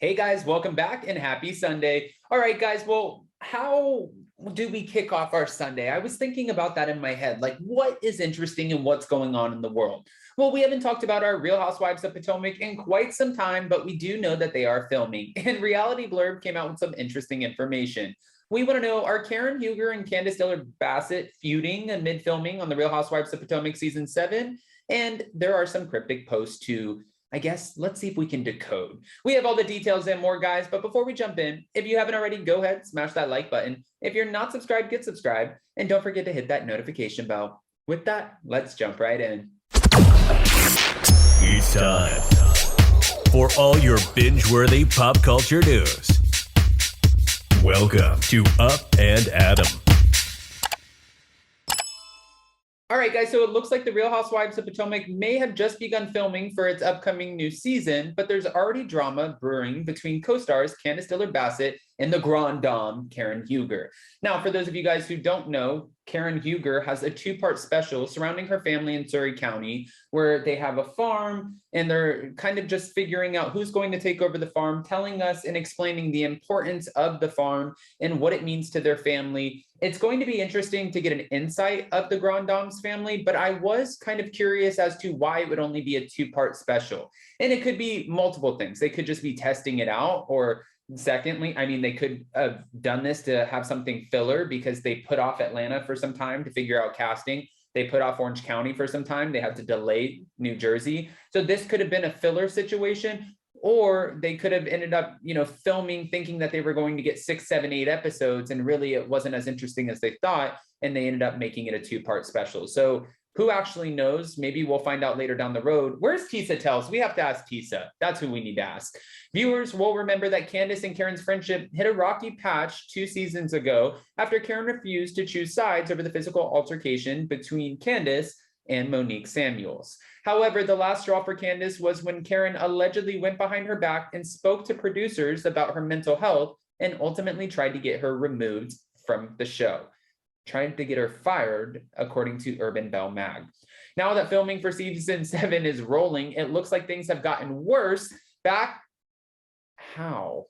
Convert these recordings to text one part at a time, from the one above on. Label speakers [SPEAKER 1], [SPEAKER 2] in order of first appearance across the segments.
[SPEAKER 1] Hey guys, welcome back and happy Sunday. All right, guys, well, how do we kick off our Sunday? I was thinking about that in my head. Like, what is interesting and what's going on in the world? Well, we haven't talked about our Real Housewives of Potomac in quite some time, but we do know that they are filming. And Reality Blurb came out with some interesting information. We want to know, are Karen Huger and Candiace Dilliard Bassett feuding amid filming on the Real Housewives of Potomac season 7? And there are some cryptic posts to, I guess, let's see if we can decode. We have all the details and more, guys, but before we jump in, if you haven't already, go ahead, smash that like button. If you're not subscribed, get subscribed, and don't forget to hit that notification bell. With that, let's jump right in.
[SPEAKER 2] It's time for all your binge-worthy pop culture news. Welcome to Up and Adam.
[SPEAKER 1] All right, guys, so it looks like the Real Housewives of Potomac may have just begun filming for its upcoming new season, but there's already drama brewing between co-stars Candiace Dilliard Bassett and the Grand Dame, Karen Huger. Now, for those of you guys who don't know, Karen Huger has a two-part special surrounding her family in Surrey County, where they have a farm and they're kind of just figuring out who's going to take over the farm, telling us and explaining the importance of the farm and what it means to their family. It's going to be interesting to get an insight of the Grand Dame's family, but I was kind of curious as to why it would only be a two-part special. And it could be multiple things. They could just be testing it out, or secondly, I mean, they could have done this to have something filler because they put off Atlanta for some time to figure out casting. They put off Orange County for some time. They had to delay New Jersey. So this could have been a filler situation, or they could have ended up, filming thinking that they were going to get 6, 7, 8 episodes, and really it wasn't as interesting as they thought, and they ended up making it a two-part special. So who actually knows? Maybe we'll find out later down the road. Where's Tisa Tells? We have to ask Tisa. That's who we need to ask. Viewers will remember that Candiace and Karen's friendship hit a rocky patch 2 seasons ago after Karen refused to choose sides over the physical altercation between Candiace and Monique Samuels. However, the last straw for Candiace was when Karen allegedly went behind her back and spoke to producers about her mental health and ultimately tried to get her removed from the show. Tried to get her fired, according to Urban Bell Mag. Now that filming for season 7 is rolling, it looks like things have gotten worse. How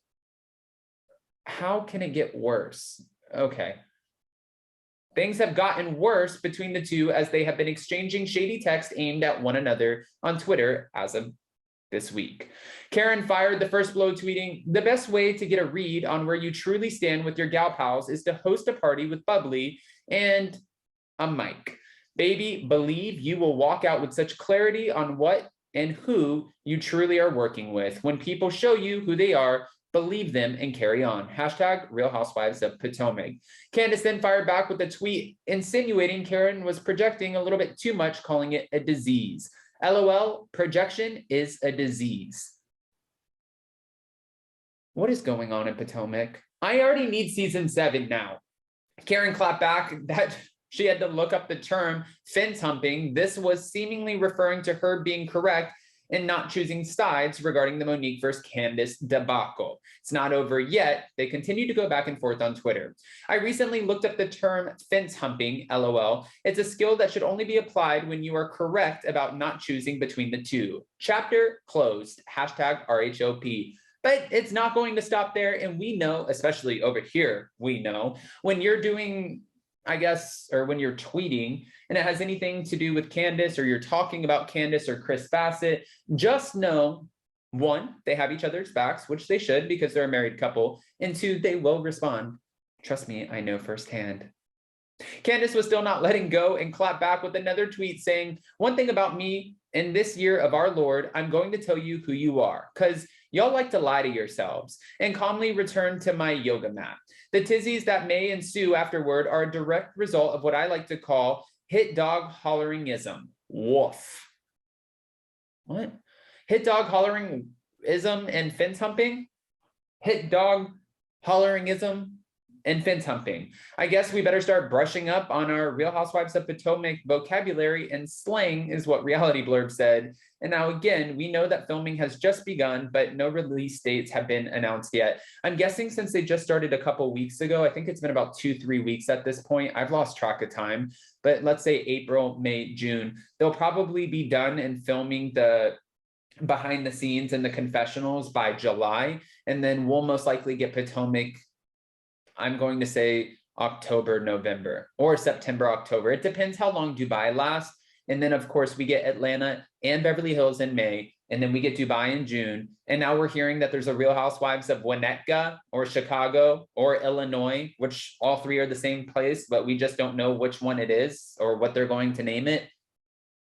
[SPEAKER 1] can it get worse? Okay. Things have gotten worse between the two as they have been exchanging shady text aimed at one another on Twitter as of this week. Karen fired the first blow, tweeting, "The best way to get a read on where you truly stand with your gal pals is to host a party with bubbly and a mic. Baby, believe you will walk out with such clarity on what and who you truly are working with. When people show you who they are, believe them and carry on. Hashtag Real Housewives of Potomac." Candiace then fired back with a tweet insinuating Karen was projecting a little bit too much, calling it a disease. LOL, projection is a disease. What is going on in Potomac? I already need season 7 now. Karen clapped back that she had to look up the term fence humping. This was seemingly referring to her being correct and not choosing sides regarding the Monique versus Candiace debacle. It's not over yet. They continue to go back and forth on Twitter. I recently looked up the term fence humping, LOL. It's a skill that should only be applied when you are correct about not choosing between the two. Chapter closed, hashtag RHOP. But it's not going to stop there. And we know, especially over here, we know when you're doing, or when you're tweeting and it has anything to do with Candiace, or you're talking about Candiace or Chris Bassett, just know, 1, they have each other's backs, which they should because they're a married couple, and 2, they will respond. Trust me, I know firsthand. Candiace was still not letting go and clapped back with another tweet saying, "One thing about me, in this year of our Lord, I'm going to tell you who you are, because y'all like to lie to yourselves," and calmly returned to my yoga mat. The tizzies that may ensue afterward are a direct result of what I like to call hit dog holleringism. Woof. What? Hit dog holleringism and fence humping? Hit dog holleringism and fence humping. I guess we better start brushing up on our Real Housewives of Potomac vocabulary and slang, is what Reality Blurb said. And now again, we know that filming has just begun, but no release dates have been announced yet. I'm guessing since they just started a couple weeks ago, I think it's been about 2-3 weeks at this point. I've lost track of time, but let's say April, May, June, they'll probably be done in filming the behind the scenes and the confessionals by July. And then we'll most likely get Potomac, I'm going to say October, November, or September, October. It depends how long Dubai lasts. And then, of course, we get Atlanta and Beverly Hills in May. And then we get Dubai in June. And now we're hearing that there's a Real Housewives of Winnetka or Chicago or Illinois, which all three are the same place, but we just don't know which one it is or what they're going to name it.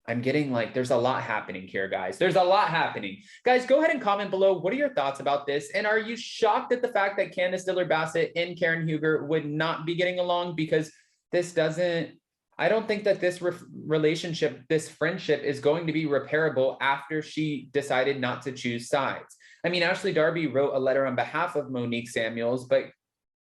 [SPEAKER 1] I'm getting like, there's a lot happening here, guys. There's a lot happening. Guys, go ahead and comment below. What are your thoughts about this? And are you shocked at the fact that Candiace Dilliard Bassett and Karen Huger would not be getting along? Because this doesn't, I don't think that this relationship, this friendship is going to be repairable after she decided not to choose sides. I mean, Ashley Darby wrote a letter on behalf of Monique Samuels, but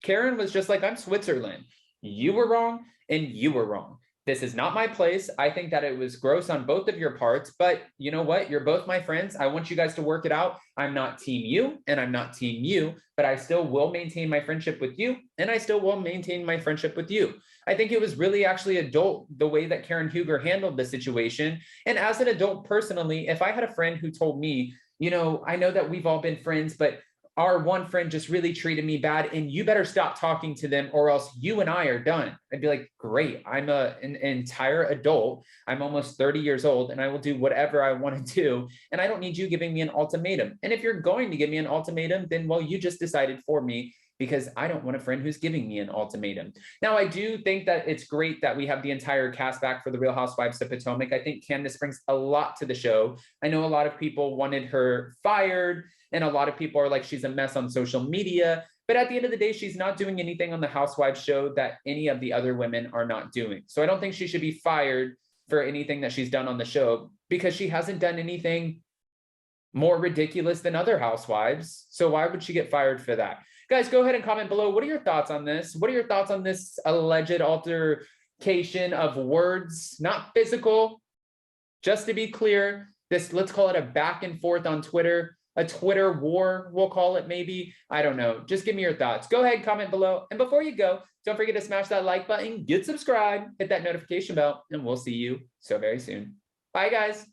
[SPEAKER 1] Karen was just like, I'm Switzerland. You were wrong and you were wrong. This is not my place. I think that it was gross on both of your parts, but you know what? You're both my friends. I want you guys to work it out. I'm not team you and I'm not team you, but I still will maintain my friendship with you and I still will maintain my friendship with you. I think it was really actually adult the way that Karen Huger handled the situation. And as an adult personally, if I had a friend who told me, you know, I know that we've all been friends, but our one friend just really treated me bad and you better stop talking to them or else you and I are done. I'd be like, great, I'm an entire adult. I'm almost 30 years old and I will do whatever I want to do. And I don't need you giving me an ultimatum. And if you're going to give me an ultimatum, then well, you just decided for me because I don't want a friend who's giving me an ultimatum. Now, I do think that it's great that we have the entire cast back for the Real Housewives of Potomac. I think Candiace brings a lot to the show. I know a lot of people wanted her fired. And a lot of people are like, she's a mess on social media. But at the end of the day, she's not doing anything on the Housewives show that any of the other women are not doing. So I don't think she should be fired for anything that she's done on the show because she hasn't done anything more ridiculous than other housewives. So why would she get fired for that? Guys, go ahead and comment below. What are your thoughts on this? What are your thoughts on this alleged altercation of words, not physical? Just to be clear, this, let's call it a back and forth on Twitter. A Twitter war, we'll call it maybe. I don't know. Just give me your thoughts. Go ahead, comment below. And before you go, don't forget to smash that like button, get subscribed, hit that notification bell, and we'll see you so very soon. Bye, guys.